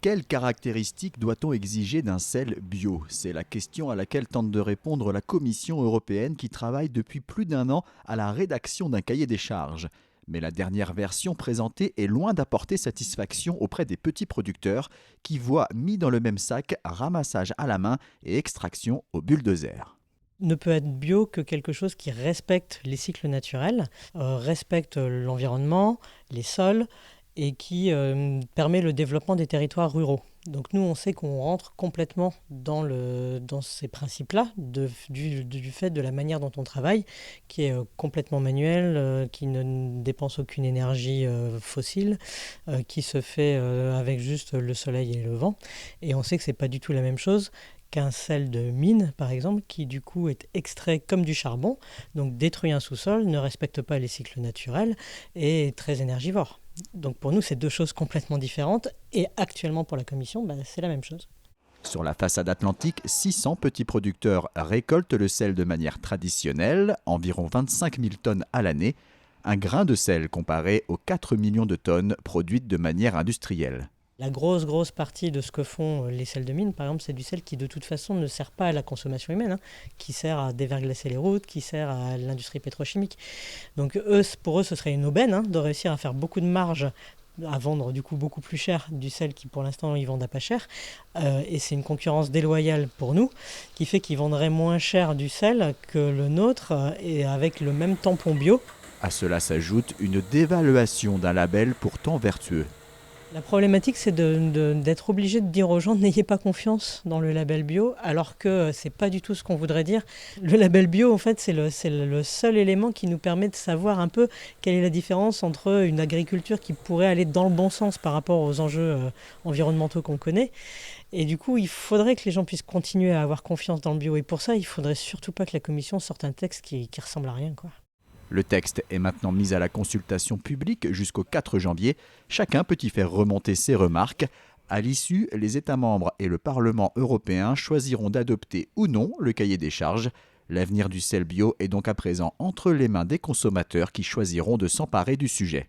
Quelles caractéristiques doit-on exiger d'un sel bio? C'est la question à laquelle tente de répondre la Commission européenne qui travaille depuis plus d'un an à la rédaction d'un cahier des charges. Mais la dernière version présentée est loin d'apporter satisfaction auprès des petits producteurs qui voient mis dans le même sac ramassage à la main et extraction au bulldozer. Ne peut être bio que quelque chose qui respecte les cycles naturels, respecte l'environnement, les sols et qui permet le développement des territoires ruraux. Donc nous, on sait qu'on rentre complètement dans ces principes-là, du fait de la manière dont on travaille, qui est complètement manuel, qui ne dépense aucune énergie fossile, qui se fait avec juste le soleil et le vent. Et on sait que ce n'est pas du tout la même chose qu'un sel de mine, par exemple, qui du coup est extrait comme du charbon, donc détruit un sous-sol, ne respecte pas les cycles naturels et est très énergivore. Donc pour nous, c'est deux choses complètement différentes et actuellement pour la Commission, c'est la même chose. Sur la façade atlantique, 600 petits producteurs récoltent le sel de manière traditionnelle, environ 25 000 tonnes à l'année, un grain de sel comparé aux 4 millions de tonnes produites de manière industrielle. La grosse partie de ce que font les sels de mine, par exemple, c'est du sel qui de toute façon ne sert pas à la consommation humaine, qui sert à déverglacer les routes, qui sert à l'industrie pétrochimique. Donc pour eux, ce serait une aubaine de réussir à faire beaucoup de marge, à vendre du coup beaucoup plus cher du sel qui pour l'instant ils vendent à pas cher. Et c'est une concurrence déloyale pour nous, qui fait qu'ils vendraient moins cher du sel que le nôtre et avec le même tampon bio. À cela s'ajoute une dévaluation d'un label pourtant vertueux. La problématique, c'est d'être obligé de dire aux gens n'ayez pas confiance dans le label bio, alors que c'est pas du tout ce qu'on voudrait dire. Le label bio, en fait, c'est le seul élément qui nous permet de savoir un peu quelle est la différence entre une agriculture qui pourrait aller dans le bon sens par rapport aux enjeux environnementaux qu'on connaît. Et du coup, il faudrait que les gens puissent continuer à avoir confiance dans le bio. Et pour ça, il faudrait surtout pas que la Commission sorte un texte qui ressemble à rien, quoi. Le texte est maintenant mis à la consultation publique jusqu'au 4 janvier. Chacun peut y faire remonter ses remarques. À l'issue, les États membres et le Parlement européen choisiront d'adopter ou non le cahier des charges. L'avenir du sel bio est donc à présent entre les mains des consommateurs qui choisiront de s'emparer du sujet.